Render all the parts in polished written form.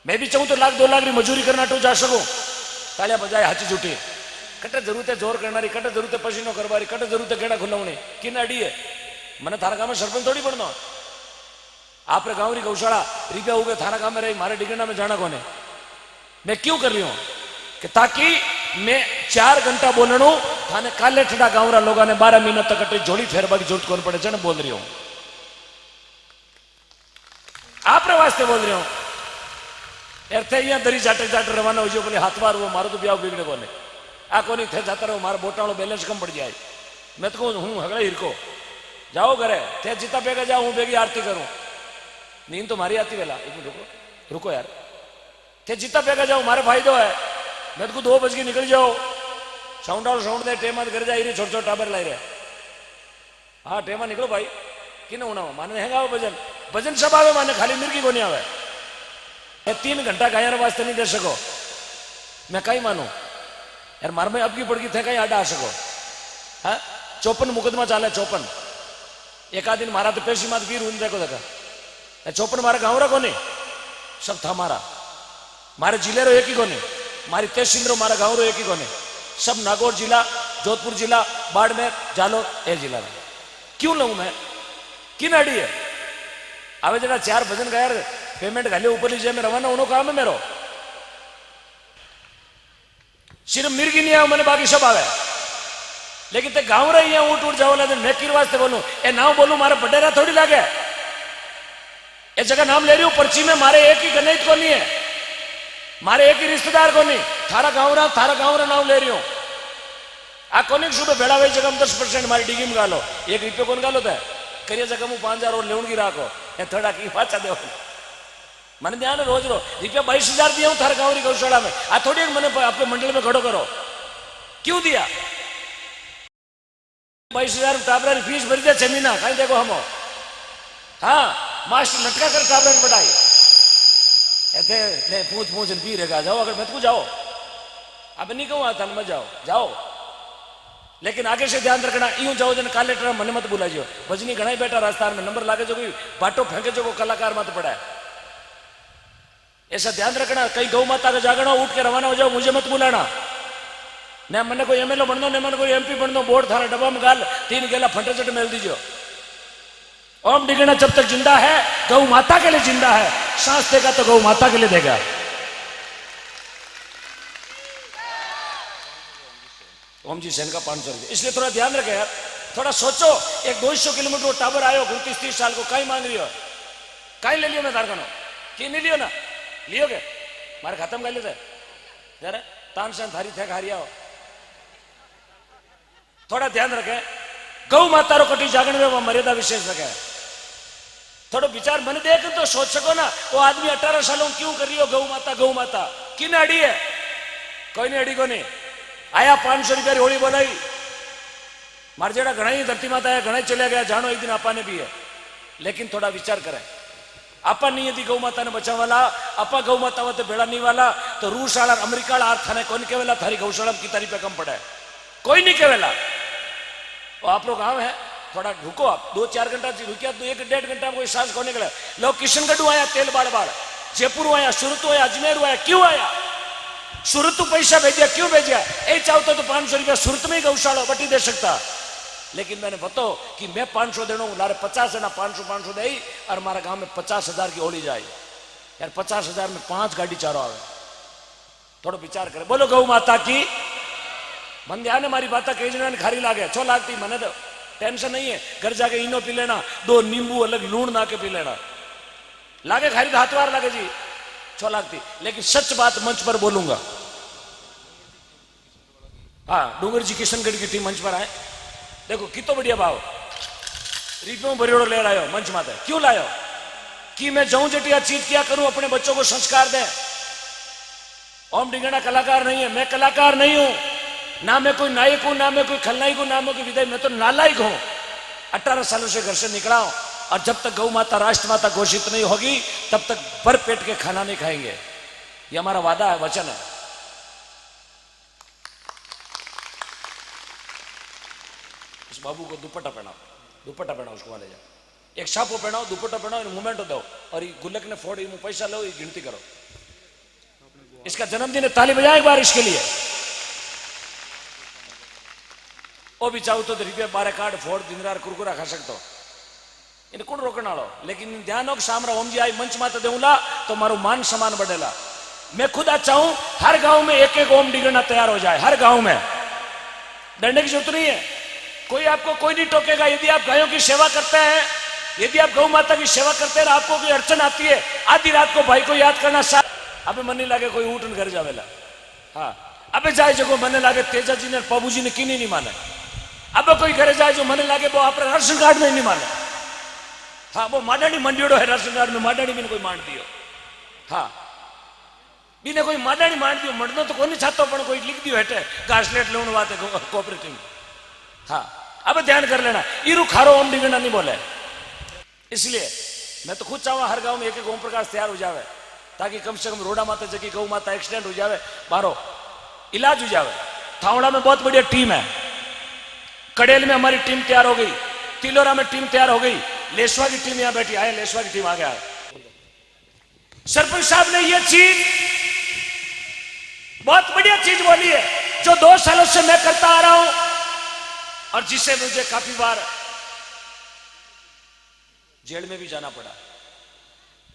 मैं भी चाहूं तो 1-2 लाख री मजूरी करना तो जा सकूं। तालियां बजाए हाथी जुटी कटे जरूरत है जोर करना कटे जरूरत है पसीनो करवारी कटे जरूरत है गेड़ा खुलावनी किन अड़ी है मैंने थारा गांव में सरपंच थोड़ी बनना आपरे गांव री गौशाला रिपया उगे थारा गांव में रही मारे डिगना में जाना कोने। मैं क्यों कर रही हूं कि ताकि मैं 4 घंटा बोलणू थाने काले ठंडा गांव रा लोगा ने 12 मिनट तक कटे जोड़ी फेरबा की जरूरत कौन पड़े जन बोल रही हूं आपरे वास्ते बोल रही हूं। थे यहाँ दरी जाटे जाटे रवाना हो जाओ बोले हाथवार वो मारो तो ब्याह बिगड़े कोने आ कोनी थे जाता रहो मारा बोटाणो बैलेंस कम पड़ जाए। मैं तो कहूँ हूँ हगड़े हिरको जाओ घरे थे जीता बेगा जाओ हूँ बेगी आरती करूँ नींद तो मारी आती वेला एक मिनट रुको रुको यार थे जीता बेगा जाओ मारे फायदो है। मैं तो 2 बज के निकल जाओ साउंड दे टेमा घर जाए रही छोटे छोटे टाबर लाई रहे हाँ टेमा निकलो भाई कि ना माने हैगा भजन भजन सब आवे माने खाली मिर्गी को नहीं आवे। 3 घंटा गायन वास्ते नहीं दे सको मैं कहीं मानू यार मार में अब की पड़गी थे कहीं आडा आ सको। हाँ 54 मुकदमा चाले 54 एक दिन मारा तो पेशी मात वीर हूं देखो देखा 54 मारा गाँव को नहीं सब था मारा मारे जिले रो एक ही को नहीं मारी तहसील रो मारा गाँव रो एक ही को नहीं सब नागौर जिला जोधपुर जिला बाड़मेर जालोर ए जिला में क्यों लू मैं किन अड़ी है आवे जरा 4 भजन गाया पेमेंट घाले ऊपर लीजिए में रवाना उन्होंने काम है मेरो सिर्फ मिर्गी नहीं आया मैंने बाकी सब आवे लेकिन ते गाँव रही है ऊट उठ जाओ लेकिन मैं किर वास्ते बोलूं ए नाम बोलूं मारे बडेरा थोड़ी लागे ए जगह नाम ले रही हूं पर्ची में मारे एक ही गणित को नहीं है मारे एक ही रिश्तेदार को नहीं थारा गाँव रा नाम ले रही हूं आ कोनी सुबह बेड़ा हुई जगह 10% मारी डिगी में गालो 1 रुपये कौन गालो था करिए जगह में 5000 और लेउन की राखो ए थोड़ा की बाचा दो मैंने ध्यान रोज रुपया 22,000 दिया हूं थारे गाँव री गौशाला में आ थोड़ी मैंने आपके मंडल में खड़ो करो क्यों दिया 22,000 टाबरा की फीस भरी दे 6 महीना कहीं देखो हम हाँ मास्टर लटका कर टाबरा की बढ़ाई ऐसे ले पूछ पी रहेगा जाओ अगर मैं तो जाओ अब नहीं कहूँ आता मत जाओ लेकिन आगे से ध्यान रखना यूं जाओ जन काले ट्रम मने मत बुलाइयो भजनी घना बैठा रास्ता में नंबर लागे जो कोई बाटो फेंके जो को कलाकार मत पड़ा है ऐसा ध्यान रखना कहीं गौ माता का जागना उठ के रवाना हो जाओ मुझे मत बुलाना न मैंने कोई एमएलए बन दो न मैंने कोई एमपी बन दो बोर्ड थारा डब्बा में गाल 3 गेला फटे चट मेल दीजिए। ओम डिगना जब तक जिंदा है गौ माता के लिए जिंदा है सांस देगा तो गौ माता के लिए देगा। ओम जी सेन का 500 रुपये इसलिए थोड़ा ध्यान रखे यार थोड़ा सोचो एक 200 किलोमीटर टावर आयो 29-30 साल को कहीं मांग रही हो कहीं ले लियो मैं तार कनो कि नहीं लियो ना लियोगे मारे खत्म कर लेते जरा तान से थारी थे हारिया हो थोड़ा ध्यान रखे गौ माता रो कटी जागरण में मर्यादा विशेष रखे थोड़ा विचार मन देख तो सोच सको ना वो आदमी 18 सालों क्यों कर रही हो गौ माता किन अड़ी है कोई नहीं अड़ी को नहीं आया 500 रुपया होली बोलाई मार जेड़ा घना ही धरती माता है घना ही चले गया जानो एक दिन आपा ने भी है लेकिन थोड़ा विचार करें आपा नहीं यदि गौ माता ने बचा वाला आपा गौ माता वाते बेड़ा नहीं वाला तो रूस वाला अमेरिका वाला थाने कौन केवेला थारी गौशाला की तारीफ पे कम पड़ा है कोई नहीं केवेला वो आप लोग गाँव है थोड़ा रुको आप 2-4 घंटा रुकिया तो 1-1.5 घंटा में कोई सांस खोने निकला लोग किशनगढ़ आया तेल बाड़ जयपुर आया सूरत आया अजमेर आया क्यों आया सूरत पैसा भेजा क्यों भेजा ए चाहता तो 500 रुपया सूरत में ही गौशाला बटी दे सकता लेकिन मैंने बताओ कि मैं 500 देना हूं लारे 50 देना 500 दे और हमारा गांव में 50,000 की होली जाए यार 50,000 में 5 गाड़ी चारों आवे थोड़ा विचार करे बोलो गौ माता की मन ध्यान है हमारी बात कई जना खारी लागे 6 लागती मैंने तो टेंशन नहीं है घर जाके इनो पी लेना 2 नींबू अलग लूण ना के पी लेना लागे खारी तो हाथवार लागे जी 6 लागती लेकिन सच बात मंच पर बोलूंगा। हाँ डूंगर जी किशनगढ़ की टीम मंच पर आए देखो कितो बढ़िया भाव रिपियों भरियोड़ो ले आयो मंच माते क्यों लायो कि मैं जाऊं जटिया चीज क्या करूं अपने बच्चों को संस्कार दें। ओम डिंगना कलाकार नहीं है मैं कलाकार नहीं हूं ना मैं कोई नायक हूं ना मैं कोई खलनायक हूं ना मैं कोई विधायक मैं तो नालायक हूं 18 सालों से घर से निकला हूं और जब तक गौ माता राष्ट्र माता घोषित नहीं होगी तब तक भर पेट के खाना नहीं खाएंगे ये हमारा वादा है वचन है। इस बाबू को दुपट्टा पहनाओ उसको वाले जा एक छापो पहनाओ दुपट्टा पहनाओ मूवमेंट दो और गुल्लक ने फोड़ पैसा लो गिनती करो इसका जन्मदिन है, ताली बजाए एक बार इसके लिए। ओ भी चाहू तो रुपया 12 कार्ड फोड़ दिन रात कुरकुरा खा सकते हो, इन कौन रोकने वालों। लेकिन ध्यान हो कि सामरा ओम जी आई मंच माता देऊला तो मारो मान सम्मान बढ़ेला। मैं खुद अच्छा हूं, हर गांव में एक एक ओम डिगना तैयार हो जाए, हर गांव में, डरने की जरूरत नहीं है। कोई आपको कोई नहीं टोकेगा। यदि आप गायों की सेवा करते हैं, यदि आप गौ माता की सेवा करते हैं, आपको कोई अड़चन आती है, आधी रात को भाई को याद करना सा अबे मन नहीं लागे कोई उठन घर जावेला। हाँ अबे जाए जो मन लागे तेजा जी ने पबू जी ने किनी नहीं माने। अब कोई घरे जाए जो मन लागे वो आप राशन कार्ड में नहीं माने। हाँ वो माडानी मंडियोड़ो है राशन कार्ड में, माडानी भी कोई मान दियो। हाँ बीने कोई माडानी मान दियो, मरनो तो कोई नहीं चाहता पण कोई लिख दियो हेटे घासलेट लोन वाते कोऑपरेटिव। हाँ अब ध्यान कर लेना, इरु खारो ओम डिगना नहीं बोले। इसलिए मैं तो खुद चाहूँ हर गांव में एक एक ओम प्रकाश तैयार हो जावे, ताकि कम से कम रोडा माता जगह गौ माता एक्सीडेंट हो जावे, बारो इलाज हो जावे। थावड़ा में बहुत बढ़िया टीम है, कड़ेल में हमारी टीम तैयार हो गई, तिलोरा में टीम तैयार हो गई, लेसवा की टीम यहां बैठी है, लेसवा की टीम आ गया। सरपंच साहब ने यह चीज बहुत बढ़िया चीज बोली है, जो 2 सालों से मैं करता आ रहा हूं और जिससे मुझे काफी बार जेल में भी जाना पड़ा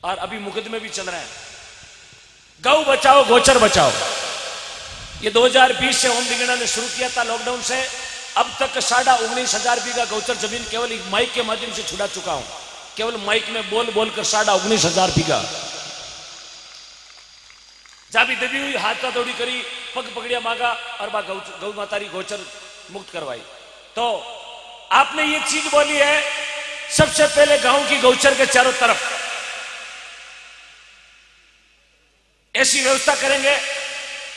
और अभी मुकदमे भी चल रहे हैं। गौ बचाओ गोचर बचाओ, ये 2020 से ओम डिगना ने शुरू किया था लॉकडाउन से। अब तक 19,500 बीघा गौचर जमीन केवल एक माइक के माध्यम से छुड़ा चुका हूं, केवल माइक में बोल बोल कर 19,500 बीघा। जाबी दबी हुई हाथ दौड़ी करी, पग पकड़िया मांगा और बा गौ माता गोचर मुक्त करवाई। तो आपने ये चीज बोली है, सबसे पहले गांव की गौचर के चारों तरफ ऐसी व्यवस्था करेंगे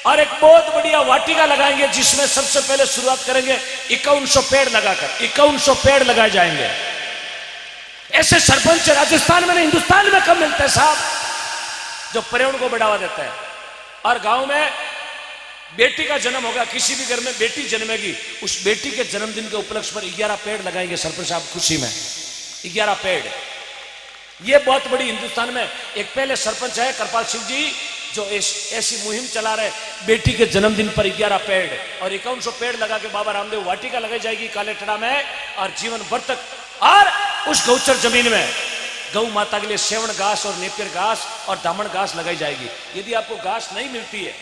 और एक बहुत बढ़िया वाटिका लगाएंगे, जिसमें सबसे पहले शुरुआत करेंगे 5100 पेड़ लगाकर, 5100 पेड़ लगाए जाएंगे। ऐसे सरपंच राजस्थान में नहीं हिंदुस्तान में कम मिलते हैं साहब, जो पर्यावरण को बढ़ावा देता है। और गांव में बेटी का जन्म होगा, किसी भी घर में बेटी जन्मेगी, उस बेटी के जन्मदिन के उपलक्ष्य पर 11 पेड़ लगाएंगे सरपंच साहब खुशी में, 11 पेड़। ये बहुत बड़ी हिंदुस्तान में एक पहले सरपंच है कृपाल सिंह जी, जो ऐसी मुहिम चला रहे, बेटी के जन्मदिन पर 11 पेड़ और 5100 पेड़ लगा के बाबा रामदेव वाटिका लगाई जाएगी कालेटड़ा में, और जीवन भर तक। और उस गौचर जमीन में गौ माता के लिए सेवण घास और नेपियर घास और दामन घास लगाई जाएगी। यदि आपको घास नहीं मिलती है,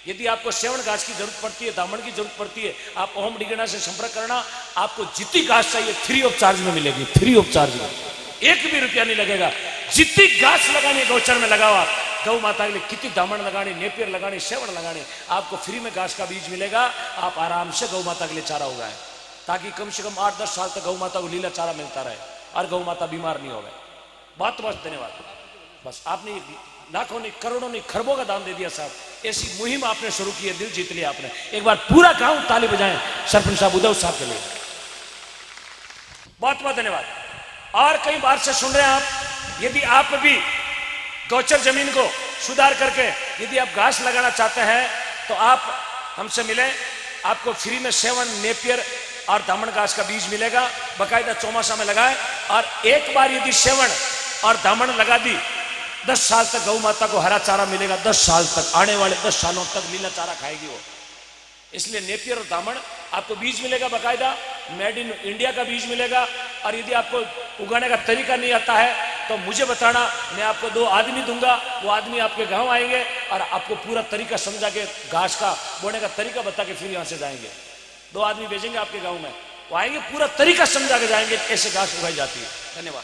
यदि आपको सेवण घास की जरूरत पड़ती है, दामन की जरूरत पड़ती है, आप ओम डिगना से संपर्क करना। आपको जितनी घास चाहिए फ्री ऑफ चार्ज में मिलेगी, फ्री ऑफ चार्ज में, 1 भी रुपया नहीं लगेगा। जितनी घास लगानी गौचर में लगाओ आप, गौ माता के लिए कितनी दामन लगानी, नेपियर लगानी, सेवण लगानी, आपको फ्री में घास का बीज मिलेगा। आप आराम से गौ माता के लिए चारा उगाएं, ताकि कम से कम 8-10 साल तक गौ माता को लीला चारा मिलता रहे और गौ माता बीमार नहीं हो गए। बहुत बहुत धन्यवाद। बस आपने लाखों नहीं, करोड़ों नहीं, खरबों का दान दे दिया साहब। ऐसी मुहिम आपने शुरू की है, दिल जीत लिया आपने। एक बार पूरा गांव ताली बजाएं सरपंच साहब उद्धव साहब के लिए। बहुत बहुत धन्यवाद। और कई बार से सुन रहे हैं आप, यदि आप भी गौचर जमीन को सुधार करके यदि आप घास लगाना चाहते हैं तो आप हमसे मिलें, आपको फ्री में सेवन, नेपियर और दामन घास का बीज मिलेगा। बकायदा चौमासा में लगाए, और एक बार यदि सेवन और दामन लगा दी, 10 साल तक गौ माता को हरा चारा मिलेगा। 10 साल तक, आने वाले 10 सालों तक लीला चारा खाएगी वो। इसलिए नेपियर और दामन आपको बीज मिलेगा, बकायदा मेड इन इंडिया का बीज मिलेगा। और यदि आपको उगाने का तरीका नहीं आता है तो मुझे बताना, मैं आपको 2 आदमी दूंगा। वो आदमी आपके गांव आएंगे और आपको पूरा तरीका समझा के, घास का बोने का तरीका बता के फिर यहां से जाएंगे। 2 आदमी भेजेंगे आपके गांव में, वो आएंगे, पूरा तरीका समझा के जाएंगे, ऐसे घास उगाई जाती है। धन्यवाद।